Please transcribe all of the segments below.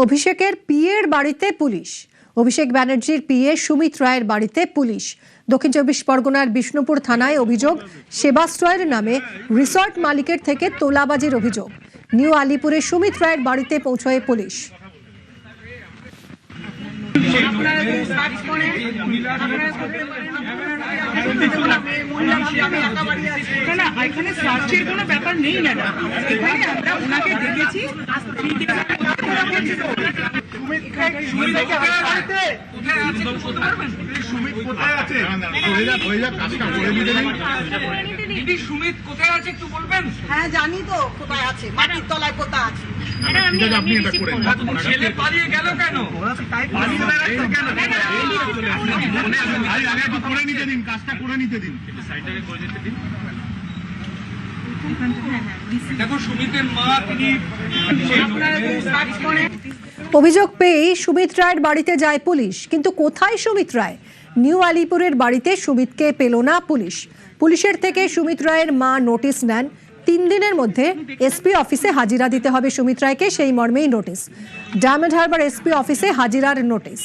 অভিষেকের পিএর বাড়িতে পুলিশ। অভিষেক ব্যানার্জির পিএ সুমিত রায়ের বাড়িতে পুলিশ। দক্ষিণ চব্বিশ পরগনার বিষ্ণুপুর থানায় অভিযোগ, সেবাশ্রয়ের নামে রিসর্ট মালিকের থেকে তোলাবাজির অভিযোগ। নিউ আলিপুরে সুমিত রায়ের বাড়িতে পৌঁছয় পুলিশ। এখানে সার্চের কোনো ব্যাপার নেই ম্যাডাম, এখানে আমরা ওনাকে দেখেছি। সুমিত কোথায় আছে একটু বলবেন? হ্যাঁ জানি তো কোথায় আছে, মাটির তলায় কোথায় আছে। ছেলে পালিয়ে গেল কেন? দেখো সুমিতের মা তিনি অভিযোগ পেয়ে সুমিত রায়ের বাড়িতে যায় পুলিশ, কিন্তু কোথায় সুমিত রায়? নিউ আলিপুরের বাড়িতে সুমিতকে পেল না পুলিশ। পুলিশের থেকে সুমিত রায়ের মা নোটিশ নেন, 3 দিনের মধ্যে এসপি অফিসে হাজিরা দিতে হবে সুমিত রায়কে, সেই মর্মেই নোটিশ। ডায়মন্ড হারবার এসপি অফিসে হাজিরার নোটিশ।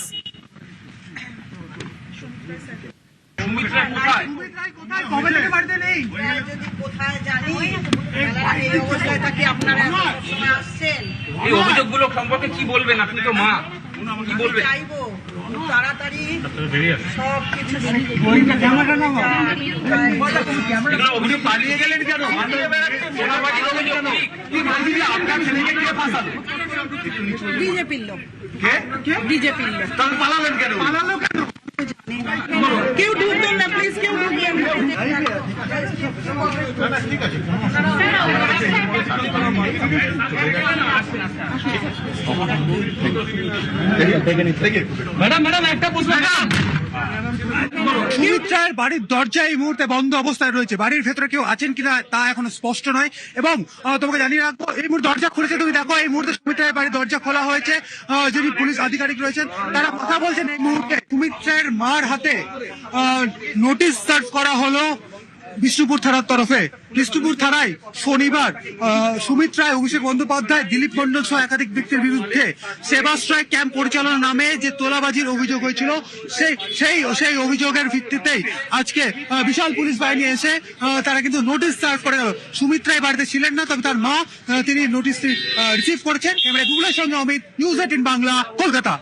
এই অভিযোগগুলো সম্পর্কে কি বলবেন? আপনি তো মা, কি বলবেন? তাড়াতাড়ি সব কিছু অভিযোগ পালিয়ে গেলেন কেন? বিজেপির লোক, বিজেপির লোক পালালেন কেন? কেউ ঢুকবেন না প্লিজ, কেউ ঢুকবেন না। ম্যাডাম একটা প্রশ্ন। সুমিত রায়ের বাড়ির দরজা এই মুহূর্তে বন্ধ অবস্থায় রয়েছে। বাড়ির ভেতরে কেউ আছেন কিনা তা এখনো স্পষ্ট নয়। এবং তোমাকে জানিয়ে রাখবো, এই মুহূর্তে দরজা খুলেছে, তুমি দেখো এই মুহূর্তে সুমিত রায়ের বাড়ির দরজা খোলা হয়েছে। যিনি পুলিশ আধিকারিক রয়েছেন তারা কথা বলছেন। এই মুহূর্তে সুমিত রায়ের মার হাতে নোটিশ সার্ভ করা হলো বিষ্ণুপুর থানার তরফে। বিষ্ণুপুর থানায় শনিবার সুমিত রায়, অভিষেক বন্দ্যোপাধ্যায়, দিলীপ মণ্ডল সহ একাধিক ব্যক্তির বিরুদ্ধে সেবাশ্রয় ক্যাম্প পরিচালনার নামে যে তোলাবাজির অভিযোগ হয়েছিল, সেই অভিযোগের ভিত্তিতেই আজকে বিশাল পুলিশ বাহিনী এসে তারা কিন্তু নোটিশ সার্ভ করে গেল। সুমিত রায় বাড়িতে ছিলেন না, তবে তার মা তিনি নোটিশটি রিসিভ করেছেন। ক্যামেরা গুগলের সঙ্গে অমিত, নিউজ 18 বাংলা, কলকাতা।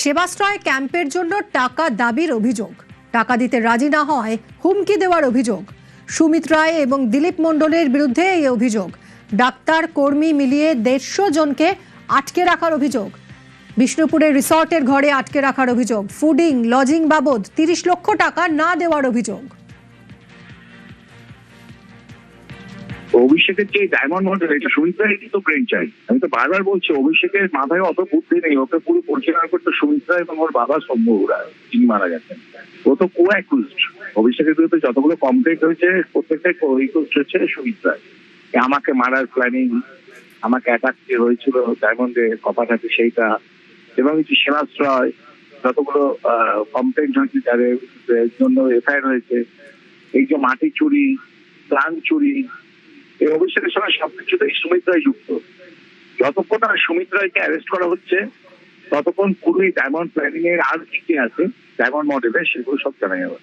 সেবাশ্রয় ক্যাম্পের জন্য টাকা দাবির অভিযোগ, টাকা দিতে রাজি না হয় হুমকি দেওয়ার অভিযোগ। সুমিত রায় এবং দিলীপ মণ্ডলের বিরুদ্ধে এই অভিযোগ। ডাক্তার কর্মী মিলিয়ে 150 জনকে আটকে রাখার অভিযোগ। বিষ্ণুপুরের রিসর্টের ঘরে আটকে রাখার অভিযোগ। ফুডিং লজিং বাবদ 30 লক্ষ টাকা না দেওয়ার অভিযোগ। অভিষেকের যে ডায়মন্ড মডেল, এটা সুমিত রায় তো ব্রেন চাই। আমি তো বারবার বলছি, অভিষেকের মাথায় অত বুদ্ধি নেই। ওকে পুরো পরিচালনা করতে সুমিত রায় এবং ওর বাবা শম্ভু রায়, যিনি মারা গেছেন। ও তো কো-অ্যাকিউজড। অভিষেকের বিরুদ্ধে যতগুলো কমপ্লেন্ট হয়েছে প্রত্যেকটাই কো-অ্যাকিউজড হচ্ছে সুমিত রায়। আমাকে মারার প্ল্যানিং, আমাকে অ্যাটাক হয়েছিল ডায়মন্ডে কপাটাতে, সেইটা, এবং এই যে সেবাশ্রয় যতগুলো কমপ্লেন্ট হয়েছে যাদের জন্য এফআইআর হয়েছে, এই যে মাটি চুরি, প্লান চুরি, এই অভিষেকের সঙ্গে সবকিছুতেই সুমিত রায় যুক্ত। যতক্ষণ না সুমিত রায়কে অ্যারেস্ট করা হচ্ছে ততক্ষণ পুরোই ডায়মন্ড প্ল্যানিং এর আর কি আছে ডায়মন্ড মডেলে, সেগুলো সব জানা যাবে।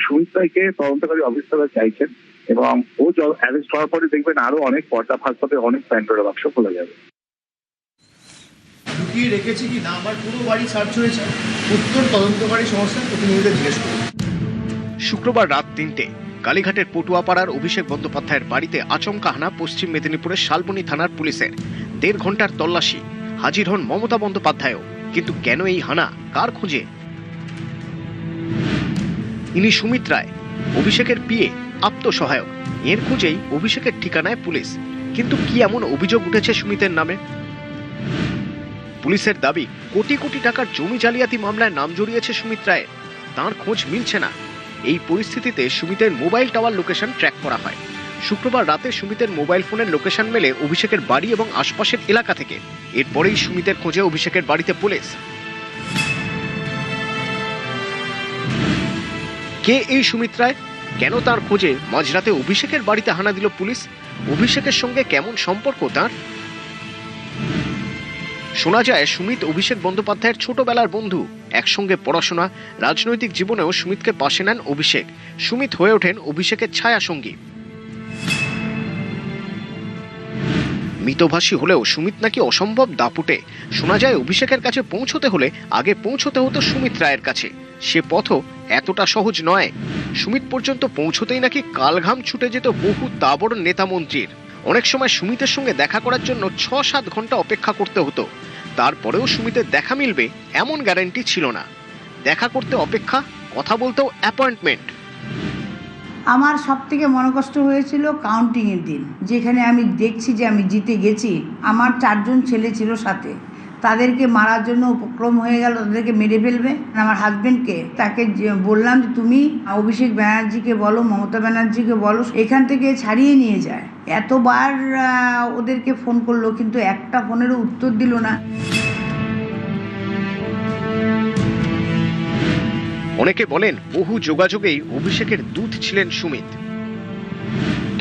সুমিত রায়কে তদন্তকারী অফিসাররা চাইছেন, এবং ও অ্যারেস্ট হওয়ার পরে দেখবেন আরো অনেক পর্দা ফাঁস হবে, অনেক প্যান্ডোরা বাক্স খোলা যাবে। লুকিয়ে রেখেছি কি না আমার পুরো বাড়ি সার্চ হয়েছে, উত্তর তদন্তকারী সংস্থার প্রতিনিধিদের জিজ্ঞেস করুন। শুক্রবার রাত 3টে কালীঘাটের পটুয়াপাড়ার অভিষেক বন্দ্যোপাধ্যায়ের বাড়িতে আচমকা হানা পশ্চিম মেদিনীপুরের শালবনী থানার পুলিশের। 1.5 ঘন্টার তল্লাশি, হাজির হন মমতা বন্দ্যোপাধ্যায়ও। কিন্তু কেন এই হানা, কার খোঁজে? ইনি সুমিত রায়, অভিষেকের পিএ, আত্মসহায়ক। এর খোঁজেই অভিষেকের ঠিকানায় পুলিশ। কিন্তু কি এমন অভিযোগ উঠেছে সুমিতের নামে? পুলিশের দাবি, কোটি কোটি টাকার জমি জালিয়াতি মামলায় নাম জড়িয়েছে সুমিত রায়ের। তাঁর খোঁজ মিলছে না। এই পরিস্থিতিতে সুমিতের মোবাইল টাওয়ার লোকেশন ট্র্যাক করা হয়। শুক্রবার রাতে সুমিতের মোবাইল ফোনের লোকেশন মেলে অভিষেকের বাড়ি এবং আশপাশের এলাকা থেকে। এরপরেই সুমিতের খোঁজে অভিষেকের বাড়িতে পুলিশ। কে এই সুমিত রায়? কেন তার খোঁজে মাঝরাতে অভিষেকের বাড়িতে হানা দিল পুলিশ? অভিষেকের সঙ্গে কেমন সম্পর্ক তার? শোনা যায় সুমিত অভিষেক বন্দ্যোপাধ্যায়ের ছোটবেলার বন্ধু। একসঙ্গে পড়াশোনা, রাজনৈতিক জীবনেও সুমিতকে পাশে নেন অভিষেক। সুমিত হয়ে ওঠেন অভিষেকের ছায়া সঙ্গী। মিতভাষী হলেও সুমিত নাকি অসম্ভব দাপুটে। শোনা যায় অভিষেকের কাছে পৌঁছতে হলে আগে পৌঁছতে হতো সুমিত রায়ের কাছে। সে পথও এতটা সহজ নয়। সুমিত পর্যন্ত পৌঁছতেই নাকি কালঘাম ছুটে যেত বহু তাবড় নেতা মন্ত্রীর। অনেক সময় সুমিতের সঙ্গে দেখা করার জন্য ৬-৭ ঘন্টা অপেক্ষা করতে হতো। তারপরেও সুমিতের দেখা মিলবে এমন গ্যারান্টি ছিল না। দেখা করতে অপেক্ষা, কথা বলতেও অ্যাপয়েন্টমেন্ট। আমার সব থেকে মনোকষ্ট হয়েছিল কাউন্টিংয়ের দিন, যেখানে আমি দেখছি যে আমি জিতে গেছি। আমার 4 জন ছেলে ছিল সাথে, তাদেরকে মারার জন্য উপক্রম হয়ে গেল, তাদেরকে মেরে ফেলবে। আমার হাজব্যান্ডকে তাকে বললাম যে তুমি অভিষেক ব্যানার্জিকে বলো, মমতা ব্যানার্জিকে বলো এখান থেকে ছাড়িয়ে নিয়ে যায়। এতবার ওদেরকে ফোন করলো, কিন্তু একটা ফোনেরও উত্তর দিল না। অনেকে বলেন বহু যোগাযোগেই অভিষেকের দূত ছিলেন সুমিত।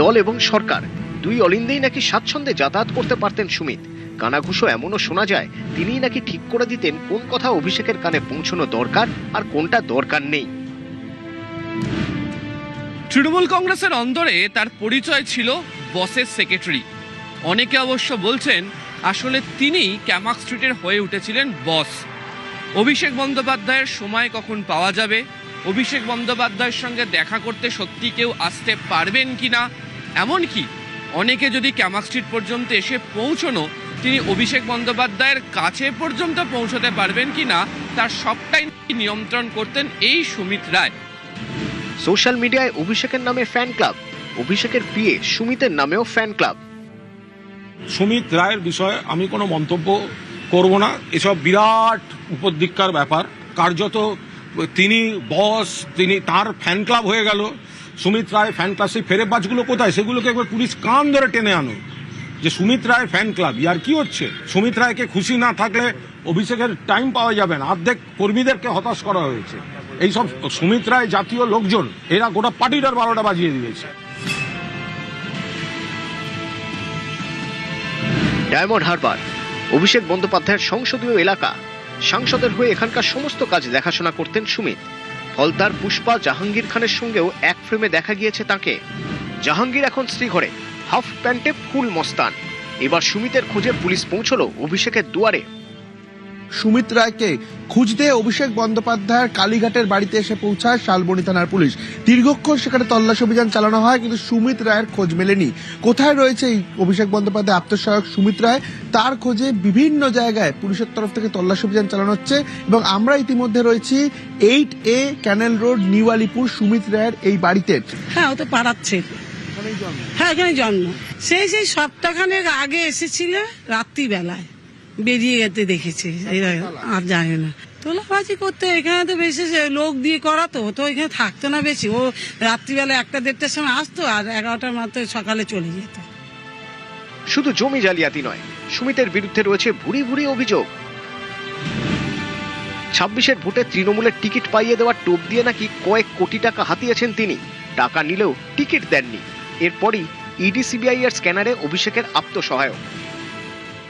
দল এবং সরকার দুই অলিন্দেই নাকি স্বাচ্ছন্দ্যে যাতায়াত করতে পারতেন সুমিত। কানাঘুষো এমনও শোনা যায় তিনিই নাকি ঠিক করে দিতেন কোন কথা অভিষেকের কানে পৌঁছানো দরকার আর কোনটা দরকার নেই। তৃণমূল কংগ্রেসের অন্দরে তার পরিচয় ছিল বসের সেক্রেটারি। অনেকে অবশ্য বলছেন আসলে তিনি ক্যামাক স্ট্রিটের হয়ে উঠেছিলেন বস। অভিষেক বন্দ্যোপাধ্যায়ের সময় কখন পাওয়া যাবে, অভিষেক বন্দ্যোপাধ্যায়ের সঙ্গে দেখা করতে সত্যি কেউ আসতে পারবেন কিনা, এমনকি অনেকে যদি ক্যামাক স্ট্রিট পর্যন্ত এসে পৌঁছনো তিনি অভিষেক বন্দ্যোপাধ্যায়ের কাছে পর্যন্ত পৌঁছতে পারবেন কিনা, তার সবটাই নিয়ন্ত্রণ করতেন এই সুমিত রায়। সোশ্যাল মিডিয়ায় অভিষেকের নামে ফ্যান ক্লাব, অভিষেকের পিএ সুমিতের নামেও ফ্যান ক্লাব। সুমিত রায়ের বিষয়ে আমি কোনো মন্তব্য করব না। এসব বিরাট উপদিক্কার ব্যাপার। কার্যত তিনি বস, তিনি তার ফ্যান ক্লাব হয়ে গেল। সুমিত রায় ফ্যান ক্লাব, সেই ফেরেবাজগুলো কোথায়? সেগুলোকে একবার পুলিশ কান ধরে টেনে আনো যে সুমিত রায় ফ্যান ক্লাব। ইয়ার কি হচ্ছে? সুমিত রায়কে খুশি না থাকলে অভিষেকের টাইম পাওয়া যাবে না। অর্ধেক কর্মীদেরকে হতাশ করা হয়েছে। এইসব সুমিত রায় জাতীয় লোকজন, এরা গোটা পার্টিটার 12টা বাজিয়ে দিয়েছে। ডায়মন্ড হারবার অভিষেক বন্দ্যোপাধ্যায়ের সংসদীয় এলাকা। সাংসদের হয়ে এখানকার সমস্ত কাজ দেখাশোনা করতেন সুমিত। ফলতার পুষ্পা জাহাঙ্গীর খানের সঙ্গেও এক ফ্রেমে দেখা গিয়েছে তাকে। জাহাঙ্গীর এখন শ্রীঘরে, হাফ প্যান্টে ফুল মস্তান। এবার সুমিতের খোঁজে পুলিশ পৌঁছলো অভিষেকের দুয়ারে। সুমিত রায়কে খুঁজতে অভিষেক বন্দ্যোপাধ্যায়ের কালীঘাটের বাড়িতে এসে পৌঁছায় শালবনী থানার পুলিশ। দীর্ঘক্ষণ সেখানে তল্লাশি অভিযান চালানো হয়, কিন্তু সুমিত রায়ের খোঁজ মেলেনি। কোথায় রয়েছে এই অভিষেক বন্দ্যোপাধ্যায় আত্মসহায়ক সুমিত রায়, তার খোঁজে বিভিন্ন জায়গায় পুলিশের তরফ থেকে তল্লাশি অভিযান চালানো হচ্ছে। এবং আমরা ইতিমধ্যে রয়েছি 8A canal road, new Alipore, Sumit রায়ের এই বাড়িতে। হ্যাঁ, ও তো পাড়াচ্ছে। হ্যাঁ, এখানে জন্ম। সেই সপ্তাহখানেক আগে এসেছিল, রাত্রিবেলায় বেরিয়ে যেতে দেখেছি। আর জানি না, তোলাবাজি করতে এখানে তো বেশি লোক দিয়ে করাতো, তো এখানে থাকতো না বেশি। ও রাত্রিবেলা 1টা-1:30টার সময় আসতো, আর 11টার মাত্র সকালে চলে যেত। শুধু জমি জালিয়াতি নয়, সুমিতের বিরুদ্ধে রয়েছে ভুরি ভুরি অভিযোগ। 26-এর ভোটে তৃণমূলের টিকিট পাইয়ে দেওয়ার টোপ দিয়ে নাকি কয়েক কোটি টাকা হাতিয়েছেন তিনি। টাকা নিলেও টিকিট দেননি। এরপরই ইডি সিবিআই এর স্ক্যানারে অভিষেকের আত্মসহায়ক।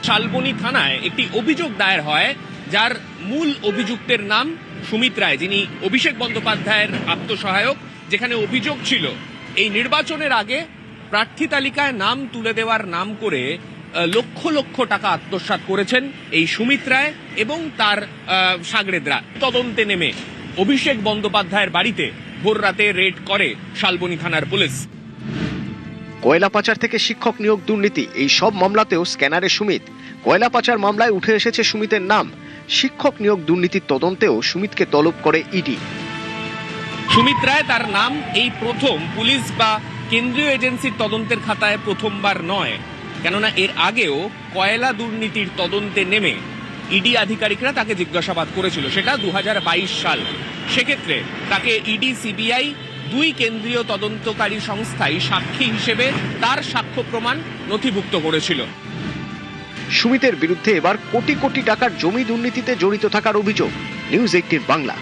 শালবনী থানায় একটি অভিযোগ দায়ের হয়, যার মূল অভিযুক্তের নাম সুমিত রায়, যিনি অভিষেক বন্দ্যোপাধ্যায়ের আত্মসহায়ক। যেখানে অভিযোগ ছিল এই নির্বাচনের আগে প্রার্থী তালিকায় নাম তুলে দেওয়ার নাম করে লক্ষ লক্ষ টাকা আত্মসাৎ করেছেন এই সুমিত রায় এবং তার সাগরেদরা। তদন্তে নেমে অভিষেক বন্দ্যোপাধ্যায়ের বাড়িতে ভোর রাতে রেড করে শালবনী থানার পুলিশ। কয়লা পাচার থেকে শিক্ষক নিয়োগ দুর্নীতি, এই সব মামলাতেও স্ক্যানারে সুমিত। কয়লা পাচার মামলায় উঠে এসেছে সুমিতের নাম। শিক্ষক নিয়োগ দুর্নীতির তদন্তেও সুমিতকে তলব করে ইডি। সুমিত রায় তার নাম এই প্রথম পুলিশ বা কেন্দ্রীয় এজেন্সির তদন্তের খাতায় প্রথমবার নয়, কেননা এর আগেও কয়লা দুর্নীতির তদন্তে নেমে ইডি আধিকারিকরা তাকে জিজ্ঞাসাবাদ করেছিল, সেটা 2022 সাল। সেক্ষেত্রে তাকে ইডি সিবিআই 2 কেন্দ্রীয় তদন্তকারী সংস্থায় সাক্ষী হিসেবে তার সাক্ষ্য প্রমাণ নথিভুক্ত করেছিল। সুমিতের বিরুদ্ধে এবার কোটি কোটি টাকার জমি দুর্নীতিতে জড়িত থাকার অভিযোগ। নিউজ 18 বাংলা।